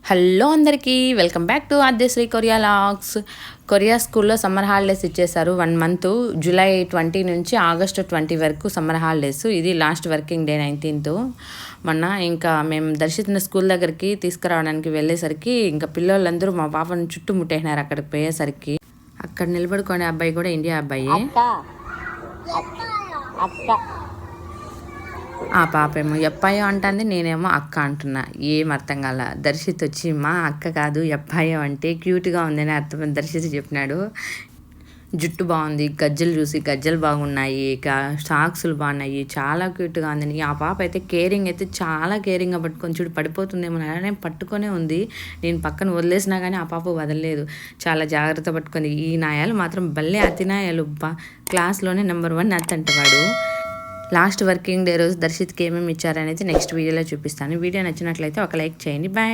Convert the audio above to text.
Hello అందరికీ welcome back to Aadyasri Korea vlogs. Korea స్కూల్లో summer holidays ఇచ్చేశారు 1 మంత్. జూలై 20 నుంచి ఆగస్టు 20 వరకు సమ్మర్ హాలిడేస్. ఇది లాస్ట్ వర్కింగ్ డే 19th. మొన్న ఇంకా మేము దర్శించిన స్కూల్ దగ్గరికి తీసుకురావడానికి వెళ్ళేసరికి ఇంకా పిల్లలందరూ మా పాపను చుట్టుముట్టేసినారు. అక్కడికి పోయేసరికి అక్కడ నిలబడుకునే అబ్బాయి కూడా ఇండియా అబ్బాయి. ఆ పాపేమో ఎప్పాయో అంటుంది, నేనేమో అక్క అంటున్నా. ఏం అర్థం కాల. దర్శిత్ వచ్చి మా అక్క కాదు ఎప్పాయో అంటే క్యూట్గా ఉందని అర్థం దర్శిత్ చెప్పినాడు. జుట్టు బాగుంది, గజ్జలు చూసి గజ్జలు బాగున్నాయి, ఇక సాక్సులు బాగున్నాయి, చాలా క్యూట్గా ఉందని. ఆ పాప అయితే కేరింగ్ అయితే చాలా కేరింగ్గా పట్టుకొని చూడు పడిపోతుందేమో అలానే పట్టుకొనే ఉంది. నేను పక్కన వదిలేసినా కానీ ఆ పాప వదలలేదు, చాలా జాగ్రత్త పట్టుకొని. ఈ నాయాలు మాత్రం భలే అతినాయాలు. క్లాస్లోనే నెంబర్ 1 అత్తంటవాడు. లాస్ట్ వర్కింగ్ డే రోజు దర్శిత్కి ఏమేమి ఇచ్చారనేది నెక్స్ట్ వీడియోలో చూపిస్తాను. వీడియో నచ్చినట్లయితే ఒక లైక్ చేయండి. బాయ్.